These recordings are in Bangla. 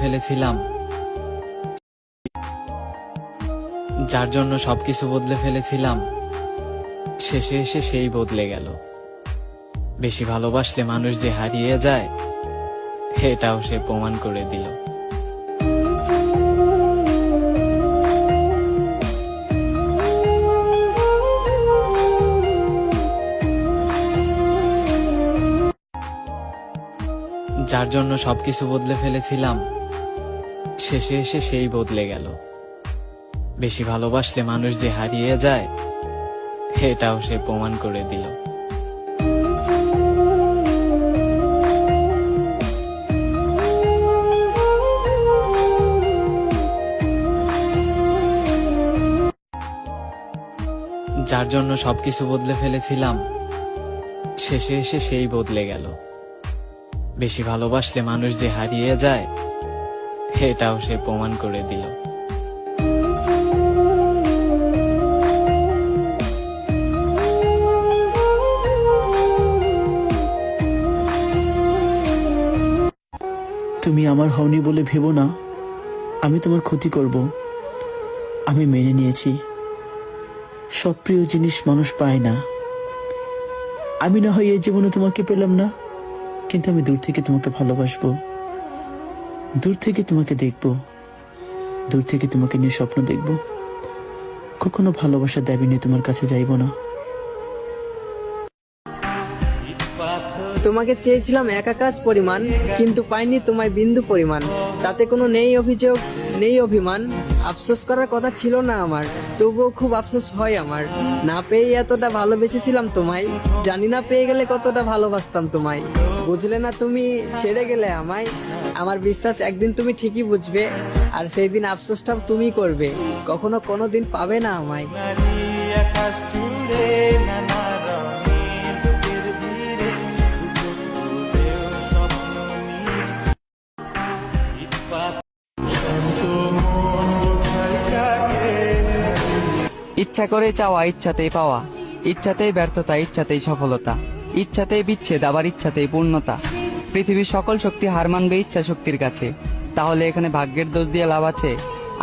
ফেলেছিলাম, যার জন্য সবকিছু বদলে ফেলেছিলাম, শেষে এসে সেই বদলে গেল। বেশি ভালোবাসলে মানুষ যে হারিয়ে যায়, এটাও সে প্রমাণ করে দিল। যার জন্য সবকিছু বদলে ফেলেছিলাম, শেষে এসে সেই বদলে গেল। বেশি ভালোবাসলে মানুষ যে হারিয়ে যায়, এটাও সে প্রমাণ করে দিল। যার জন্য সবকিছু বদলে ফেলেছিলাম, শেষে এসে সেই বদলে গেল। বেশি ভালোবাসলে মানুষ যে হারিয়ে যায়, এটাও সে প্রমাণ করে দিল। তুমি আমার হওনি বলে ভেবো না আমি তোমার ক্ষতি করব। আমি মেনে নিয়েছি, সব প্রিয় জিনিস মানুষ পায় না। আমি না হয় এই জীবনে তোমাকে পেলাম না, কিন্তু আমি দূর থেকে তোমাকে ভালোবাসবো, দূর থেকে তোমাকে দেখব, দূর থেকে তোমাকে নিয়ে স্বপ্ন দেখব। কখনো ভালোবাসার দাবি নিয়ে তোমার কাছে যাইব না। তোমাকে চেয়েছিলাম এক আকাশ পরিমাণ, কিন্তু পাইনি তোমায় বিন্দু পরিমাণ। তাতে কোনো নেই অভিযোগ, নেই অভিমান। আফসোস করার কথা ছিল না আমার, তবুও খুব আফসোস হয় আমার। না পেয়ে এতটা ভালোবেসেছিলাম তোমায়, জানি না পেয়ে গেলে কতটা ভালোবাসতাম তোমায়। বুঝলে না তুমি, ছেড়ে গেলে আমায়। আমার বিশ্বাস একদিন তুমি ঠিকই বুঝবে, আর সেই দিন আফসোসটাও তুমি করবে। কখনো কোনোদিন পাবে না আমায়। ইচ্ছা করে চাওয়া, ইচ্ছাতেই পাওয়া, ইচ্ছাতেই ব্যর্থতা, ইচ্ছাতেই সফলতা, ইচ্ছাতেই বিচ্ছেদ, আবার ইচ্ছাতেই পূর্ণতা। পৃথিবীর সকল শক্তি হার মানবে ইচ্ছা শক্তির কাছে। তাহলে এখানে ভাগ্যের দোষ দিয়ে লাভ আছে?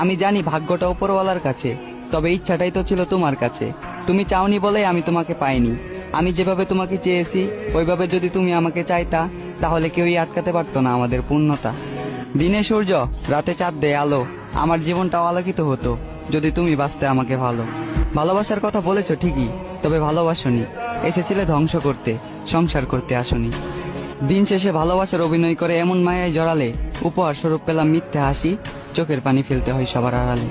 আমি জানি ভাগ্যটা উপরওয়ালার কাছে, তবে ইচ্ছাটাই তো ছিল তোমার কাছে। তুমি চাওনি বলেই আমি তোমাকে পাইনি। আমি যেভাবে তোমাকে চেয়েছি ওইভাবে যদি তুমি আমাকে চাইতা, তাহলে কেউই আটকাতে পারতো না আমাদের পূর্ণতা। দিনে সূর্য, রাতে চাঁদ দেয় আলো, আমার জীবনটাও আলোকিত হতো যদি তুমি বাঁচতে আমাকে ভালো। ভালোবাসার কথা বলেছো ঠিকই, তবে ভালোবাসনি, এসেছিলে ধ্বংস করতে, সংসার করতে আসনি। দিন শেষে ভালোবাসার অভিনয় করে এমন মায়ায় জড়ালে, উপহার স্বরূপ পেলাম মিথ্যে হাসি, চোখের পানি ফেলতে হয় সবার আড়ালে।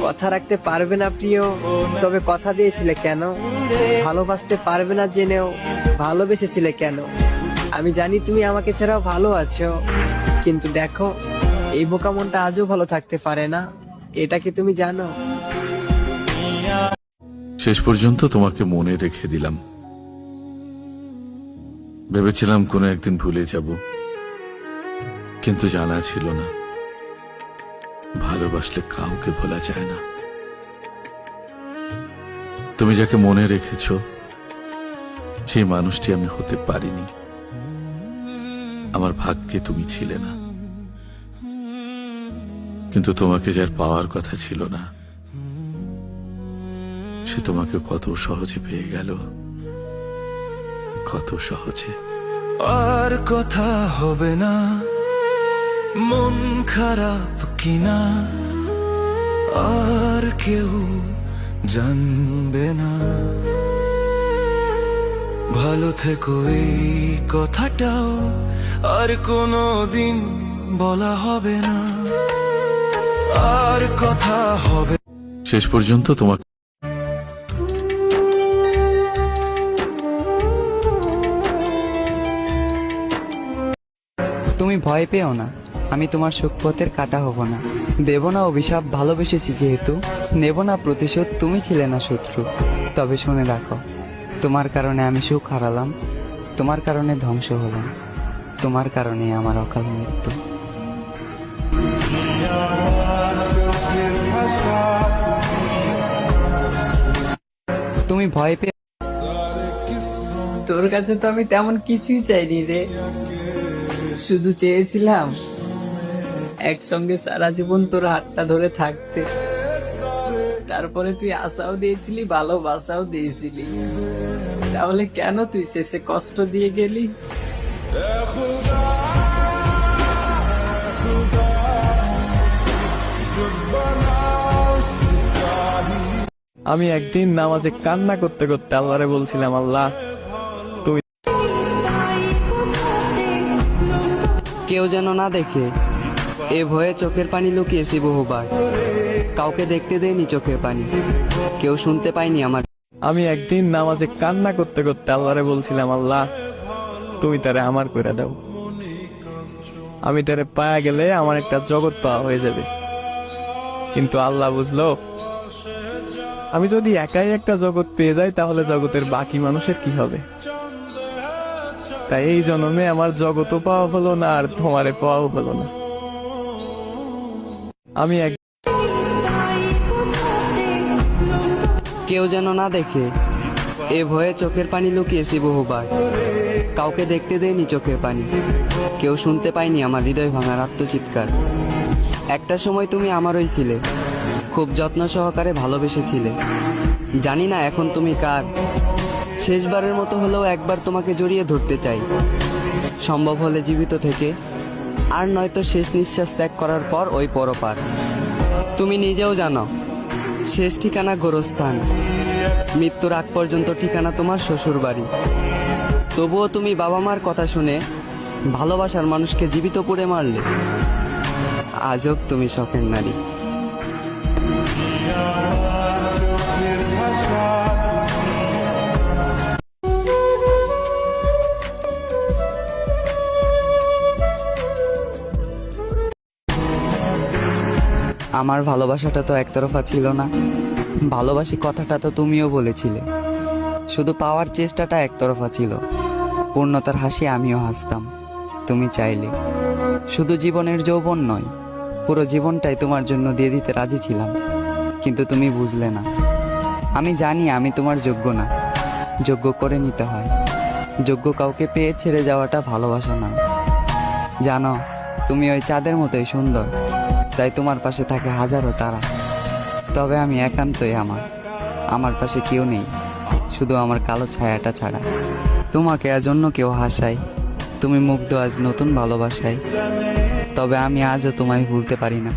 কথা রাখতে পারবে না প্রিয়, তবে কথা দিয়েছিলে কেন? ভালোবাসতে পারবে না জেনেও ভালোবেসেছিলে কেন? আমি জানি তুমি আমাকে ছাড়াও ভালো আছো, কিন্তু দেখো এই বোকা মনটা আজও ভালো থাকতে পারে না। এটা কি তুমি জানো? শেষ পর্যন্ত তোমাকে মনে রেখে দিলাম। ভেবেছিলাম কোনো একদিন ভুলে যাব, কিন্তু জানা ছিল না ভালোবাসলে কাউকে ভোলা যায় না। তুমি যাকে মনে রেখেছ সেই মানুষটি আমি হতে পারিনি। আমার ভাগ্যে তুমি ছিলে না, কিন্তু তোমাকে যার পাওয়ার কথা ছিল না, সে তোমাকে কত সহজে পেয়ে গেল, কত সহজে। আর কথা হবে না, মন খারাপ কিনা আর কেউ জানবে না। ভালো থেকো এই কথাটাও আর কোনো দিন বলা হবে না, আর কথা হবে। শেষ পর্যন্ত তোমাকে তুমি ভয় পেও না, আমি তোমার সুখপথের কাটা হব না। দেব না অভিশাপ, ভালোবেসেছি যেহেতু। নেব না প্রতিশোধ, তুমি ছিলে না শত্রু। তবে শুনে রাখো, তোমার কারণে আমি সুখ হারালাম, তোমার কারণে ধ্বংস হলাম, তোমার কারণে আমার অকাল মৃত্যু। তুমি ভয় পেয়ে তোর কাছে তো আমি তেমন কিছুই চাইনি রে, শুধু চেয়েছিলাম একসঙ্গে সারা জীবন তোর হাতটা ধরে থাকতে। তারপরে তুই আশাও দিয়েছিলি, ভালোবাসাও দিয়েছিলি, তাহলে কেন তুই শেষে কষ্ট দিয়ে গেলি? আমি একদিন নামাজে কান্না করতে করতে আল্লাহরে বলছিলাম, আল্লাহ তুমি কেউ যেন না দেখে, এ ভয়ে চোখের পানি লুকিয়েছি বহুবার। কাউকে দেখতে দেয়নি চোখের পানি, কেউ শুনতে পায়নি আমার। আমি একদিন নামাজে কান্না করতে করতে আল্লাহরে বলছিলাম, আল্লাহ তুমি তারে আমার করে দাও। আমি তারে পায়া গেলে আমার একটা জগৎ পাওয়া হয়ে যাবে। কিন্তু আল্লাহ বুঝলো, আমি যদি একাই একটা জগৎ পেয়ে যাই তাহলে জগতের বাকি মানুষের কি হবে। তাই এই জন্মে আমার জগৎও পাওয়া হলো না, আর তোমারে পাওয়াও হলো না। আমি এক কেউ যেন না দেখে, এ ভয়ে চোখের পানি লুকিয়েছি বহুবার। কাউকে দেখতে দেয়নি চোখের পানি, কেউ শুনতে পায়নি আমার হৃদয় ভাঙার আত্মচিৎকার। একটা সময় তুমি আমারই ছিলে, খুব যত্ন সহকারে ভালোবেসেছিলে। জানি না এখন তুমি কার। শেষবারের মতো হলেও একবার তোমাকে জড়িয়ে ধরতে চাই, সম্ভব হলে জীবিত থেকে, আর নয়তো শেষ নিঃশ্বাস ত্যাগ করার পর ওই পরপার। তুমি নিজেও জানো শেষ ঠিকানা গোরস্থান, মৃত্যুর আগ পর্যন্ত ঠিকানা তোমার শ্বশুর বাড়ি। তবুও তুমি বাবা মার কথা শুনে ভালোবাসার মানুষকে জীবিত পুড়ে মারলে। আজব তুমি শখের নারী। আমার ভালোবাসাটা তো একতরফা ছিল না, ভালোবাসি কথাটা তো তুমিও বলেছিলে। শুধু পাওয়ার চেষ্টাটা একতরফা ছিল, পূর্ণতার হাসি আমিও হাসতাম তুমি চাইলে। শুধু জীবনের যৌবন নয়, পুরো জীবনটাই তোমার জন্য দিয়ে দিতে রাজি ছিলাম, কিন্তু তুমি বুঝলে না। আমি জানি আমি তোমার যোগ্য না, যোগ্য করে নিতে হয়। যোগ্য কাউকে পেয়ে ছেড়ে যাওয়াটা ভালোবাসা না। জানো, তুমি ওই চাঁদের মতোই সুন্দর, তাই তোমার পাশে থাকে হাজারো তারা। তবে আমি একান্তই আমার পাশে কেউ নেই, শুধু আমার কালো ছায়াটা ছাড়া। তোমাকে আজ অন্য কেউ হাসায়, তুমি মুগ্ধ আজ নতুন ভালোবাসায়। তবে আমি আজও তোমায় ভুলতে পারি না,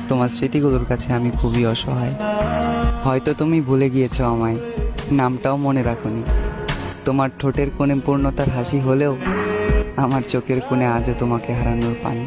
তোমার স্মৃতিগুলোর কাছে আমি খুবই অসহায়। হয়তো তুমি ভুলে গিয়েছো আমায়, নামটাও মনে রাখোনি। তোমার ঠোঁটের কোণে পূর্ণতার হাসি হলেও আমার চোখের কোণে আজও তোমাকে হারানোর পানি।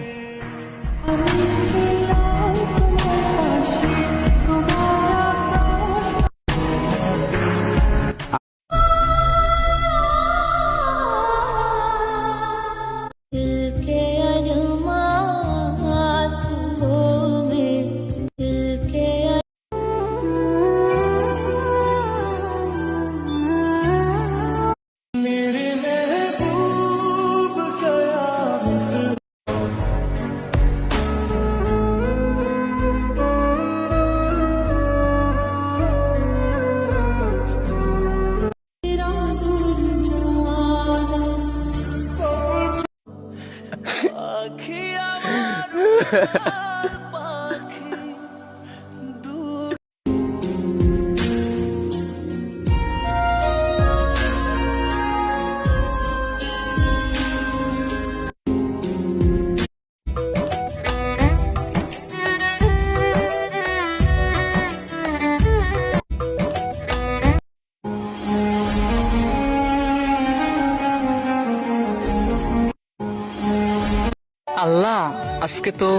আল্লাহ, আজকে তো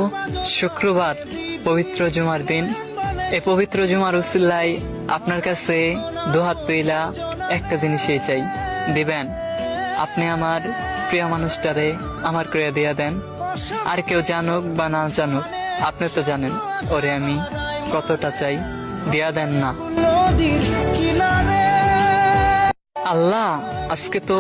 শুক্রবার, পবিত্র জুমার দিন। এই পবিত্র জুমার উসিলায় আপনার কাছে দুহাত তুইলা একটা জিনিসই চাই, দিবেন? আপনি আমার প্রিয় মানুষটারে আমার করে দিয়া দেন। আর কেউ জানুক বা না জানুক, আপনি তো জানেন ওরে আমি কতটা চাই, দিয়া দেন না। আল্লাহ, আজকে তো